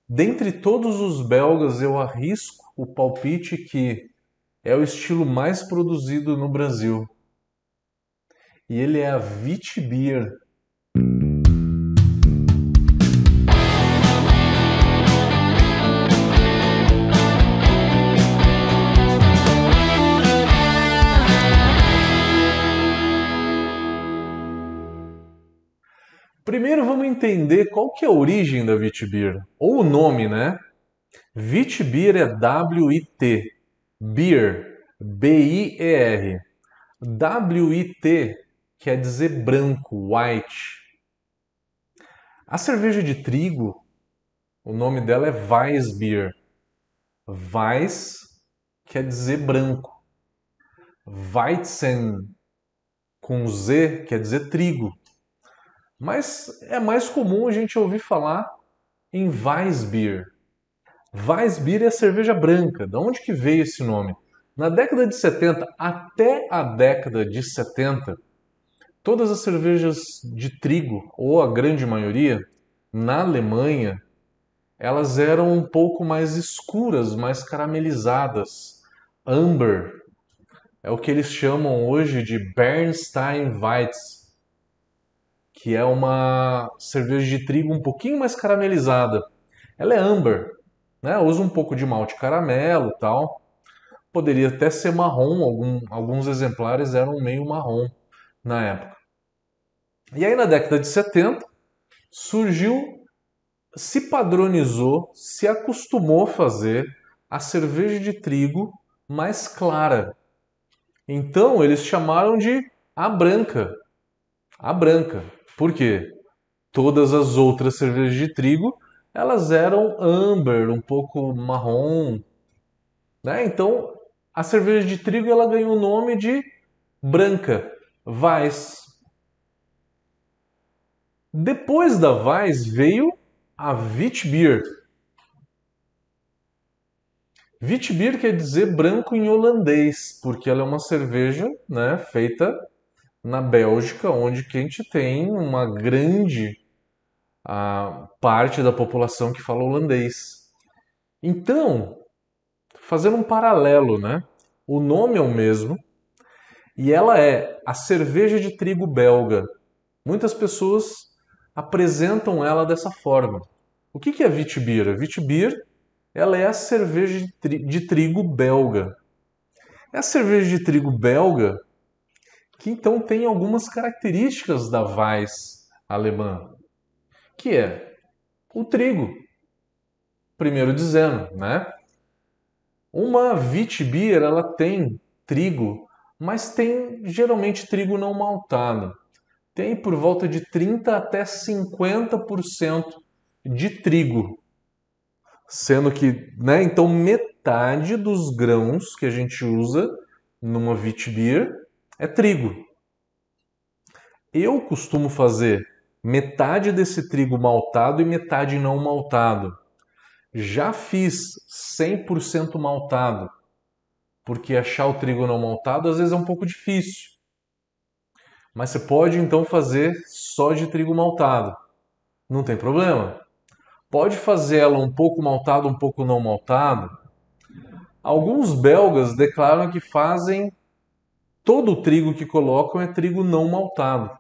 Dentre todos os belgas, eu arrisco o palpite que é o estilo mais produzido no Brasil. E ele é a Witbier. Primeiro vamos entender qual que é a origem da Witbier, ou o nome, né? Witbier é W-I-T, Beer, B-I-E-R. W-I-T quer dizer branco, white. A cerveja de trigo, o nome dela é Weissbier. Weiss quer dizer branco. Weizen com Z quer dizer trigo. Mas é mais comum a gente ouvir falar em Weissbier. Weissbier é cerveja branca. Da onde que veio esse nome? Na década de 70 até a década de 70, todas as cervejas de trigo, ou a grande maioria, na Alemanha, elas eram um pouco mais escuras, mais caramelizadas. Amber é o que eles chamam hoje de Bernstein Weiss, que é uma cerveja de trigo um pouquinho mais caramelizada. Ela é amber, né? Usa um pouco de malte caramelo e tal. Poderia até ser marrom, alguns exemplares eram meio marrom na época. E aí na década de 70 surgiu, se padronizou, se acostumou a fazer a cerveja de trigo mais clara. Então eles chamaram de a branca. A branca. Por quê? Todas as outras cervejas de trigo, elas eram amber, um pouco marrom, né? Então, a cerveja de trigo ela ganhou o nome de branca, Weiss. Depois da Weiss veio a Witbier. Witbier quer dizer branco em holandês, porque ela é uma cerveja, né, feita na Bélgica, onde que a gente tem uma grande parte da população que fala holandês. Então, fazendo um paralelo, né? O nome é o mesmo e ela é a cerveja de trigo belga. Muitas pessoas apresentam ela dessa forma. O que é a Witbier? A Witbier ela é a cerveja de trigo belga. É a cerveja de trigo belga que então tem algumas características da Weiss alemã, que é o trigo, primeiro dizendo, né? Uma Witbier, ela tem trigo, mas tem geralmente trigo não maltado. Tem por volta de 30 até 50% de trigo, sendo que, né, então metade dos grãos que a gente usa numa Witbier é trigo. Eu costumo fazer metade desse trigo maltado e metade não maltado. Já fiz 100% maltado, porque achar o trigo não maltado às vezes é um pouco difícil. Mas você pode então fazer só de trigo maltado, não tem problema. Pode fazer ela um pouco maltado, um pouco não maltado. Alguns belgas declaram que fazem todo o trigo que colocam é trigo não maltado.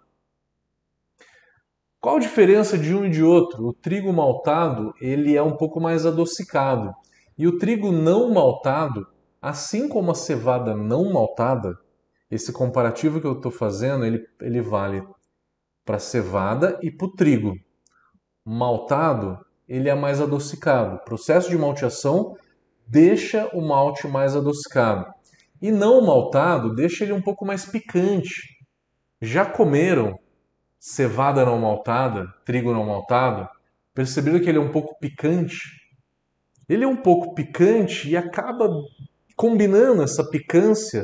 Qual a diferença de um e de outro? O trigo maltado, ele é um pouco mais adocicado. E o trigo não maltado, assim como a cevada não maltada, esse comparativo que eu estou fazendo, ele vale para a cevada e para o trigo. Maltado, ele é mais adocicado. O processo de malteação deixa o malte mais adocicado. E não maltado deixa ele um pouco mais picante. Já comeram cevada não maltada, trigo não maltado? Perceberam que ele é um pouco picante? Ele é um pouco picante e acaba combinando essa picância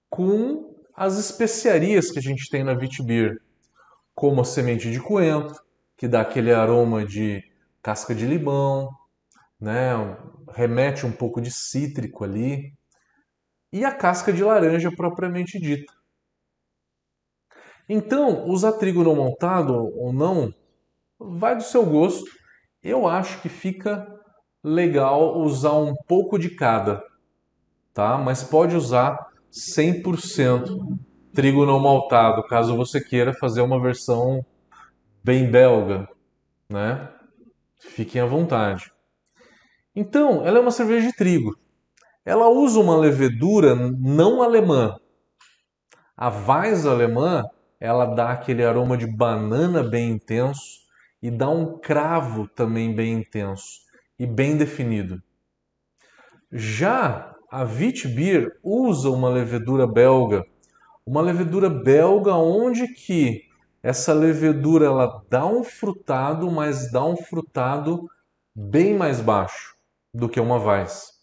com as especiarias que a gente tem na Witbier, como a semente de coentro, que dá aquele aroma de casca de limão, né? Remete um pouco de cítrico ali, e a casca de laranja propriamente dita. Então, usar trigo não maltado ou não vai do seu gosto. Eu acho que fica legal usar um pouco de cada, tá? Mas pode usar 100% trigo não maltado, caso você queira fazer uma versão bem belga, né? Fiquem à vontade. Então, ela é uma cerveja de trigo. Ela usa uma levedura não alemã. A Weiss alemã, ela dá aquele aroma de banana bem intenso e dá um cravo também bem intenso e bem definido. Já a Witbier usa uma levedura belga onde que essa levedura ela dá um frutado, mas dá um frutado bem mais baixo do que uma Weiss.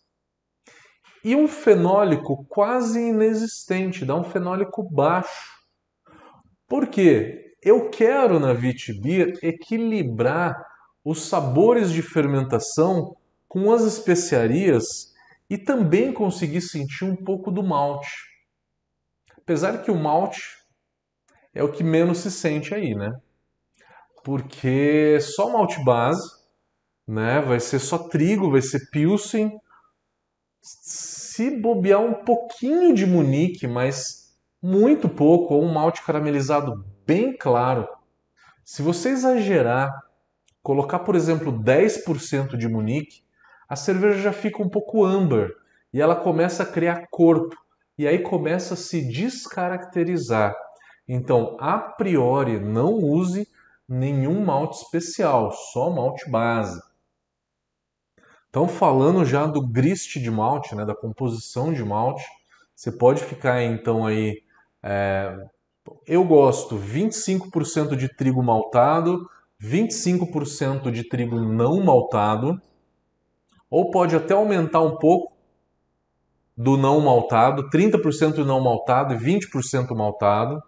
E um fenólico quase inexistente, dá um fenólico baixo. Por quê? Eu quero na Witbier equilibrar os sabores de fermentação com as especiarias e também conseguir sentir um pouco do malte. Apesar que o malte é o que menos se sente aí, né? Porque só malte base, né? Vai ser só trigo, vai ser pilsen. Se bobear um pouquinho de Munique, mas muito pouco, ou um malte caramelizado bem claro. Se você exagerar, colocar, por exemplo, 10% de Munique, a cerveja já fica um pouco âmbar e ela começa a criar corpo e aí começa a se descaracterizar. Então, a priori, não use nenhum malte especial, só malte base. Então, falando já do grist de malte, né, da composição de malte, você pode ficar então aí. Eu gosto 25% de trigo maltado, 25% de trigo não maltado, ou pode até aumentar um pouco do não maltado, 30% não maltado e 20% maltado.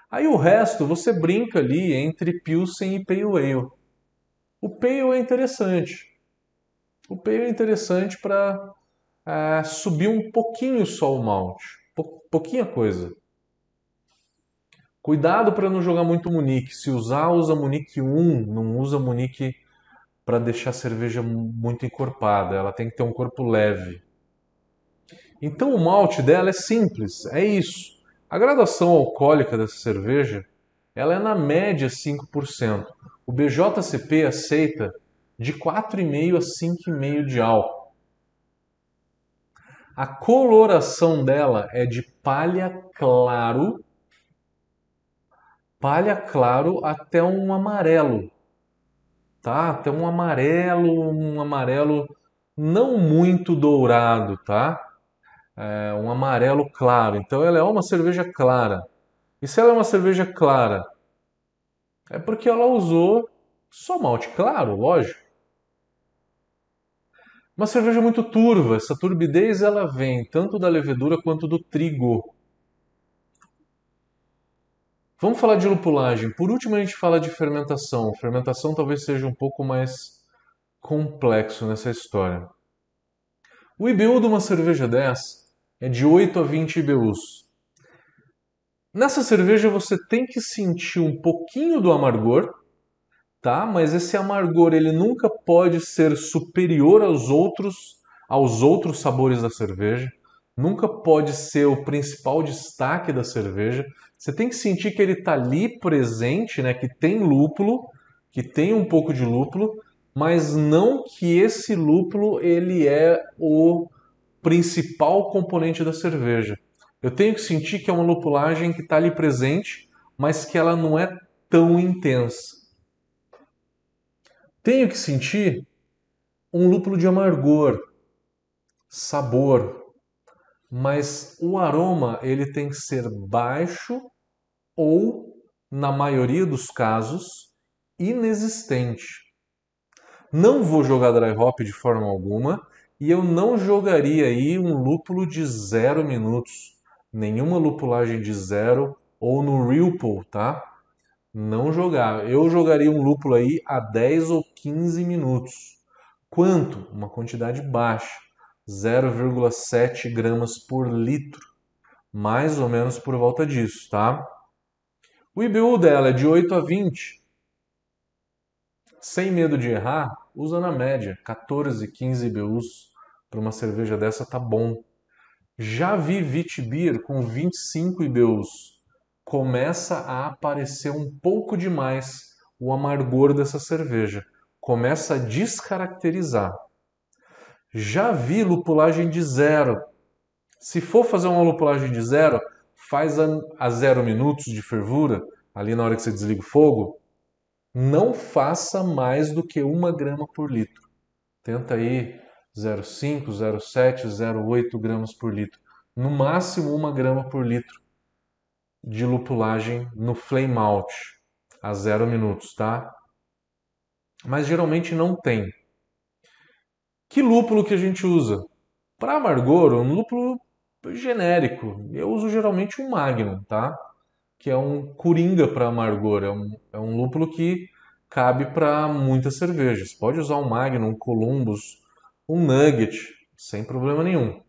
Aí o resto você brinca ali entre Pilsen e Pale Ale. O Pale é interessante. O Pale é interessante para subir um pouquinho só o malte. Pouquinha coisa. Cuidado para não jogar muito Munique. Se usar, usa Munique 1, não usa Munique para deixar a cerveja muito encorpada. Ela tem que ter um corpo leve. Então o malte dela é simples, é isso. A graduação alcoólica dessa cerveja, ela é na média 5%. O BJCP aceita de 4,5 a 5,5 de álcool. A coloração dela é de palha claro até um amarelo, tá? Até um amarelo não muito dourado, tá? É um amarelo claro. Então ela é uma cerveja clara. E se ela é uma cerveja clara, é porque ela usou só malte claro, lógico. Uma cerveja muito turva. Essa turbidez ela vem tanto da levedura quanto do trigo. Vamos falar de lupulagem. Por último, a gente fala de fermentação. Fermentação talvez seja um pouco mais complexo nessa história. O IBU de uma cerveja dessa é de 8 a 20 IBUs. Nessa cerveja você tem que sentir um pouquinho do amargor, tá? Mas esse amargor ele nunca pode ser superior aos outros sabores da cerveja. Nunca pode ser o principal destaque da cerveja. Você tem que sentir que ele está ali presente, né? Que tem lúpulo, que tem um pouco de lúpulo, mas não que esse lúpulo ele é o principal componente da cerveja. Eu tenho que sentir que é uma lupulagem que está ali presente, mas que ela não é tão intensa. Tenho que sentir um lúpulo de amargor, sabor, mas o aroma ele tem que ser baixo ou, na maioria dos casos, inexistente. Não vou jogar dry hop de forma alguma e eu não jogaria aí um lúpulo de 0 minutos, nenhuma lupulagem de 0 ou no Ripple, tá? Não jogar. Eu jogaria um lúpulo aí a 10 ou 15 minutos. Quanto? Uma quantidade baixa, 0,7 gramas por litro, mais ou menos por volta disso, tá? O IBU dela é de 8 a 20. sem medo de errar, usa na média 14, 15 IBUs para uma cerveja dessa tá bom. Já vi Witbier com 25 IBUs. Começa a aparecer um pouco demais o amargor dessa cerveja. Começa a descaracterizar. Já vi lupulagem de zero. Se for fazer uma lupulagem de zero, faz a 0 minutos de fervura, ali na hora que você desliga o fogo. Não faça mais do que 1 grama por litro. Tenta aí 0,5, 0,7, 0,8 gramas por litro. No máximo 1 grama por litro de lupulagem no flame out a 0 minutos, tá? Mas geralmente não tem. Que lúpulo que a gente usa? Para amargor, um lúpulo genérico. Eu uso geralmente um Magnum, tá? Que é um coringa para amargor. É um lúpulo que cabe para muitas cervejas. Pode usar um Magnum, um Columbus, um Nugget, sem problema nenhum.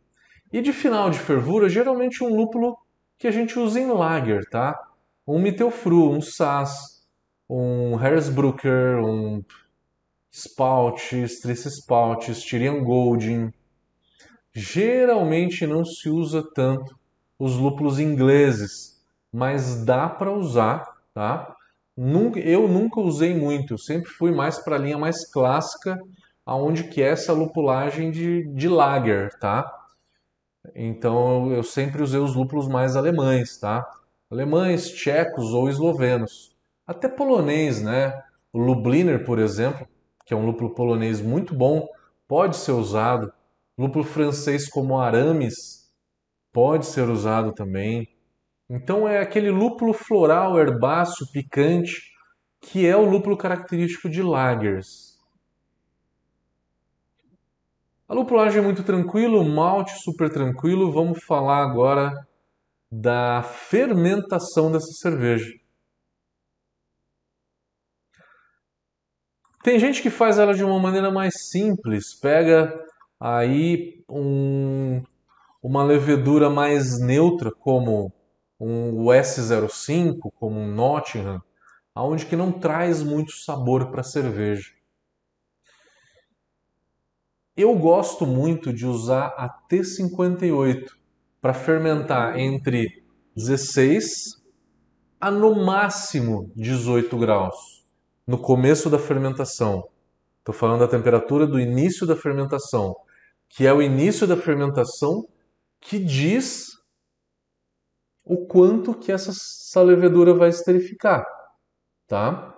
E de final de fervura, geralmente um lúpulo que a gente usa em lager, tá? Um Mittelfru, um Saaz, um Hersbrucker, um Spout, Strice Spout, Styrian Golding. Geralmente não se usa tanto os lúpulos ingleses, mas dá para usar, tá? Eu nunca usei muito, eu sempre fui mais para a linha mais clássica, aonde que é essa lupulagem de lager, tá? Então eu sempre usei os lúpulos mais alemães, tá? Alemães, tchecos ou eslovenos. Até polonês, né? O Lubliner, por exemplo, que é um lúpulo polonês muito bom, pode ser usado. Lúpulo francês como Aramis pode ser usado também. Então é aquele lúpulo floral, herbáceo, picante, que é o lúpulo característico de lagers. A lupulagem é muito tranquilo, o malte super tranquilo. Vamos falar agora da fermentação dessa cerveja. Tem gente que faz ela de uma maneira mais simples, pega aí uma levedura mais neutra, como um S05, como um Nottingham, aonde que não traz muito sabor para a cerveja. Eu gosto muito de usar a T58 para fermentar entre 16 a no máximo 18 graus no começo da fermentação. Estou falando da temperatura do início da fermentação, que é o início da fermentação que diz o quanto que essa levedura vai esterificar, tá?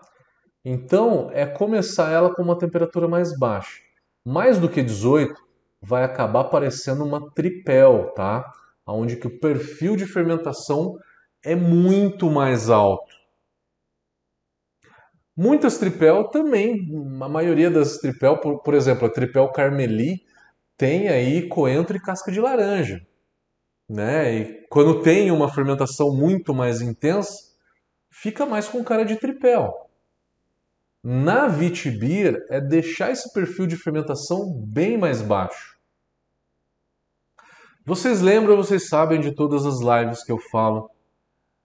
Então, é começar ela com uma temperatura mais baixa. Mais do que 18, vai acabar parecendo uma tripel, tá? Onde que o perfil de fermentação é muito mais alto. Muitas tripel também, a maioria das tripel, por exemplo, a tripel Carmeli tem aí coentro e casca de laranja, né? E quando tem uma fermentação muito mais intensa, fica mais com cara de tripel. Na Witbier é deixar esse perfil de fermentação bem mais baixo. Vocês lembram, vocês sabem de todas as lives que eu falo,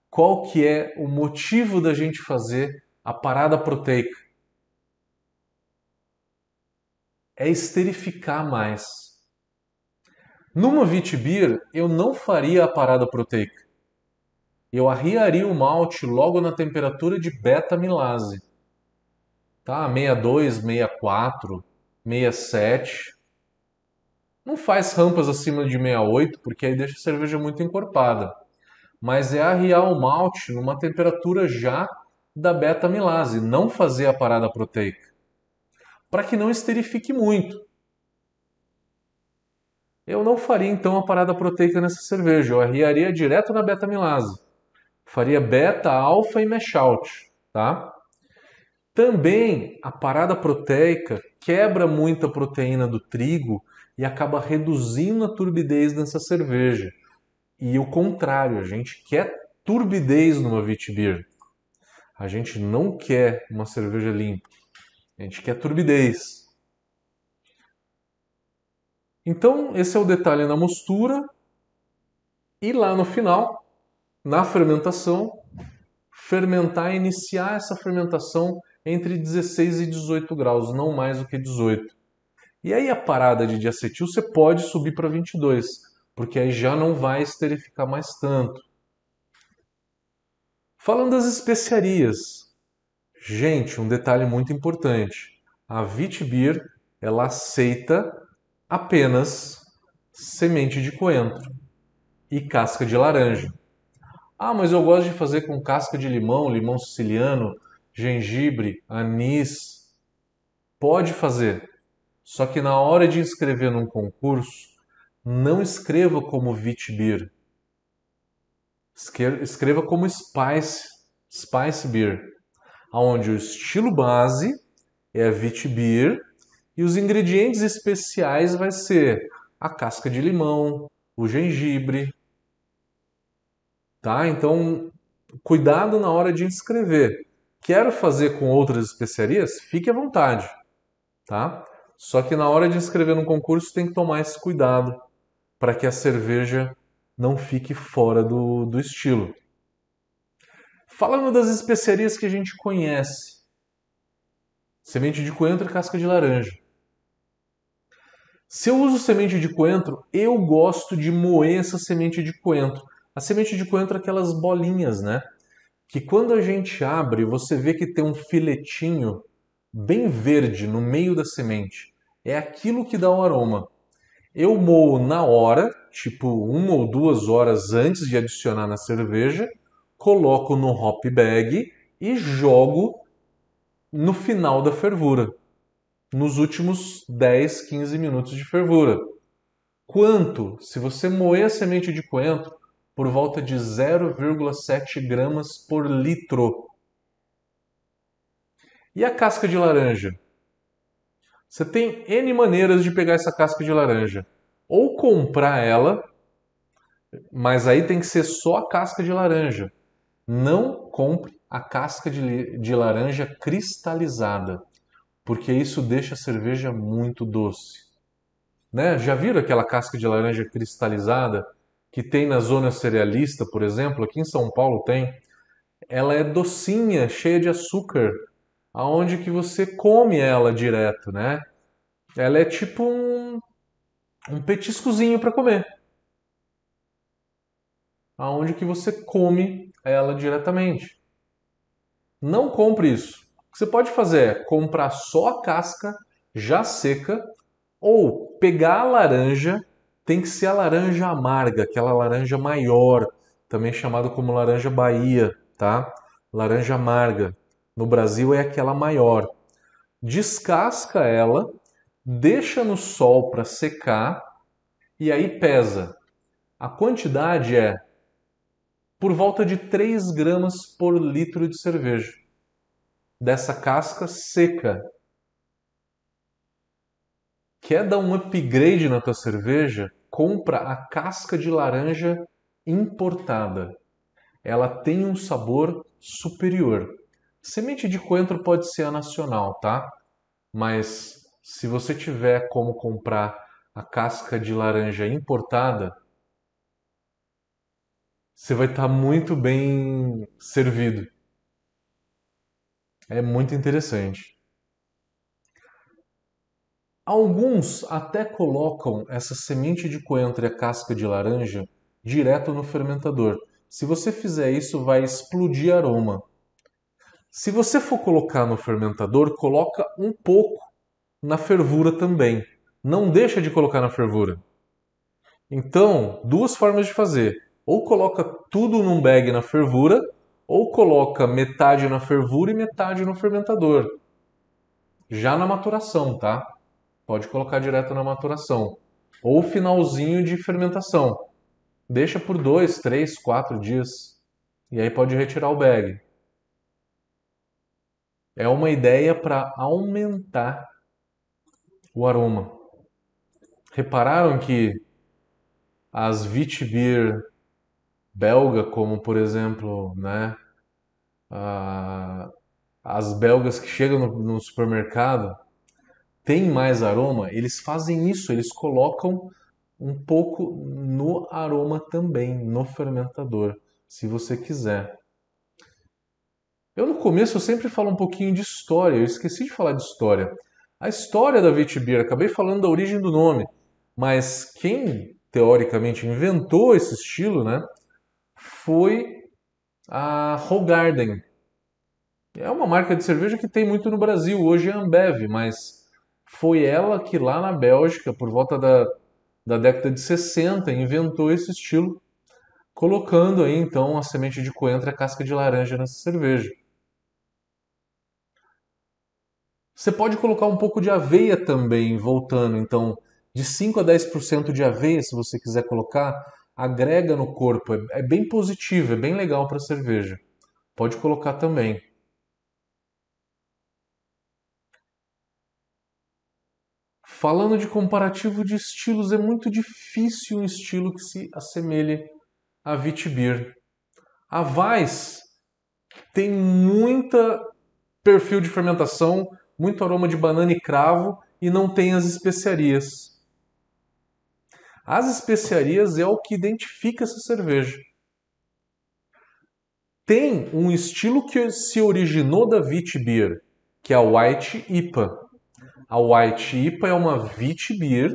qual que é o motivo da gente fazer a parada proteica? É esterificar mais. Numa Witbier, eu não faria a parada proteica. Eu arriaria o malte logo na temperatura de beta-milase. Tá? 62, 64, 67. Não faz rampas acima de 68, porque aí deixa a cerveja muito encorpada. Mas é arriar o malte numa temperatura já da beta-milase, não fazer a parada proteica. Para que não esterifique muito. Eu não faria então a parada proteica nessa cerveja, eu arriaria direto na beta-milase. Faria beta, alfa e mash out, tá? Também a parada proteica quebra muita proteína do trigo e acaba reduzindo a turbidez nessa cerveja. E o contrário, a gente quer turbidez numa Witbier. A gente não quer uma cerveja limpa. A gente quer turbidez. Então, esse é o detalhe na mostura. E lá no final, na fermentação, fermentar, iniciar essa fermentação entre 16 e 18 graus, não mais do que 18. E aí a parada de diacetil você pode subir para 22, porque aí já não vai esterificar mais tanto. Falando das especiarias, gente, um detalhe muito importante. A Witbier, ela aceita apenas semente de coentro e casca de laranja. Ah, mas eu gosto de fazer com casca de limão, limão siciliano, gengibre, anis. Pode fazer. Só que na hora de inscrever num concurso, não escreva como Witbier. Escreva como Spice Beer, onde o estilo base é a Witbier e os ingredientes especiais vai ser a casca de limão, o gengibre, tá? Então, cuidado na hora de inscrever. Quero fazer com outras especiarias? Fique à vontade, tá? Só que na hora de inscrever no concurso tem que tomar esse cuidado para que a cerveja não fique fora do estilo. Falando das especiarias que a gente conhece, semente de coentro e casca de laranja. Se eu uso semente de coentro, eu gosto de moer essa semente de coentro. A semente de coentro é aquelas bolinhas, né? Que quando a gente abre, você vê que tem um filetinho bem verde no meio da semente. É aquilo que dá o aroma. Eu moo na hora, tipo 1 ou 2 horas antes de adicionar na cerveja, coloco no hop bag e jogo no final da fervura, nos últimos 10, 15 minutos de fervura. Quanto? Se você moer a semente de coentro, por volta de 0,7 gramas por litro. E a casca de laranja? Você tem N maneiras de pegar essa casca de laranja. Ou comprar ela, mas aí tem que ser só a casca de laranja. Não compre a casca de laranja cristalizada, porque isso deixa a cerveja muito doce. Né? Já viram aquela casca de laranja cristalizada que tem na zona cerealista, por exemplo? Aqui em São Paulo tem. Ela é docinha, cheia de açúcar, aonde que você come ela direto, né? Ela é tipo um petiscozinho para comer, aonde que você come ela diretamente. Não compre isso. O que você pode fazer é comprar só a casca já seca ou pegar a laranja, tem que ser a laranja amarga, aquela laranja maior, também chamada como laranja Bahia, tá? Laranja amarga. No Brasil é aquela maior. Descasca ela, deixa no sol para secar e aí pesa. A quantidade é por volta de 3 gramas por litro de cerveja. Dessa casca seca. Quer dar um upgrade na tua cerveja? Compra a casca de laranja importada. Ela tem um sabor superior. Semente de coentro pode ser a nacional, tá? Mas se você tiver como comprar a casca de laranja importada, você vai estar muito bem servido. É muito interessante. Alguns até colocam essa semente de coentro e a casca de laranja direto no fermentador. Se você fizer isso, vai explodir aroma. Se você for colocar no fermentador, coloca um pouco na fervura também. Não deixa de colocar na fervura. Então, duas formas de fazer. Ou coloca tudo num bag na fervura, ou coloca metade na fervura e metade no fermentador. Já na maturação, tá? Pode colocar direto na maturação. Ou finalzinho de fermentação. Deixa por 2, 3, 4 dias. E aí pode retirar o bag. É uma ideia para aumentar o aroma. Repararam que as Witbier belga, como por exemplo, né, as belgas que chegam no supermercado, tem mais aroma? Eles fazem isso, eles colocam um pouco no aroma também, no fermentador, se você quiser. Eu no começo eu sempre falo um pouquinho de história, eu esqueci de falar de história. A história da Witbier, acabei falando da origem do nome, mas quem teoricamente inventou esse estilo, né, foi a Hoegaarden. É uma marca de cerveja que tem muito no Brasil, hoje é a Ambev, mas foi ela que lá na Bélgica, por volta da década de 60, inventou esse estilo, colocando aí então a semente de coentro e a casca de laranja nessa cerveja. Você pode colocar um pouco de aveia também, voltando, então, de 5 a 10% de aveia, se você quiser colocar, agrega no corpo, é bem positivo, é bem legal para a cerveja. Pode colocar também. Falando de comparativo de estilos, é muito difícil um estilo que se assemelhe a Witbier. A Weiss tem muita perfil de fermentação, muito aroma de banana e cravo e não tem as especiarias. As especiarias é o que identifica essa cerveja. Tem um estilo que se originou da Witbier, que é a White IPA. A White IPA é uma Witbier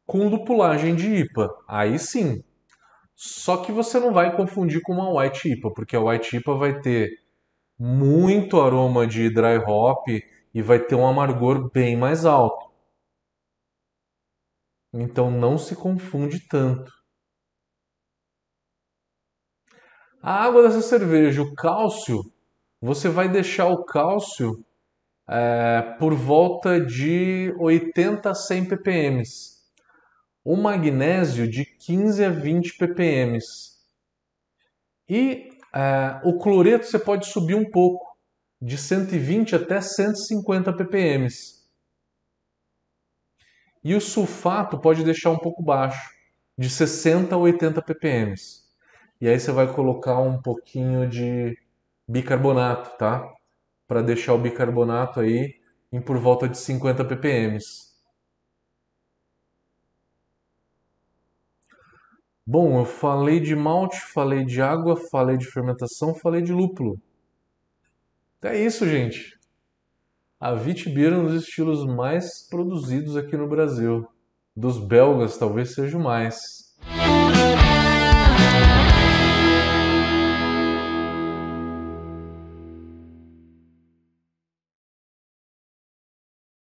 com lupulagem de IPA. Aí sim. Só que você não vai confundir com uma White IPA, porque a White IPA vai ter muito aroma de dry hop e vai ter um amargor bem mais alto. Então não se confunde tanto. A água dessa cerveja, o cálcio, você vai deixar o cálcio por volta de 80 a 100 ppm. O magnésio de 15 a 20 ppm. E o cloreto você pode subir um pouco, de 120 até 150 ppm. E o sulfato pode deixar um pouco baixo, de 60 a 80 ppm. E aí você vai colocar um pouquinho de bicarbonato, tá? Para deixar o bicarbonato aí em por volta de 50 ppm. Bom, eu falei de malte, falei de água, falei de fermentação, falei de lúpulo. É isso, gente. A Witbier é um dos estilos mais produzidos aqui no Brasil. Dos belgas, talvez seja o mais.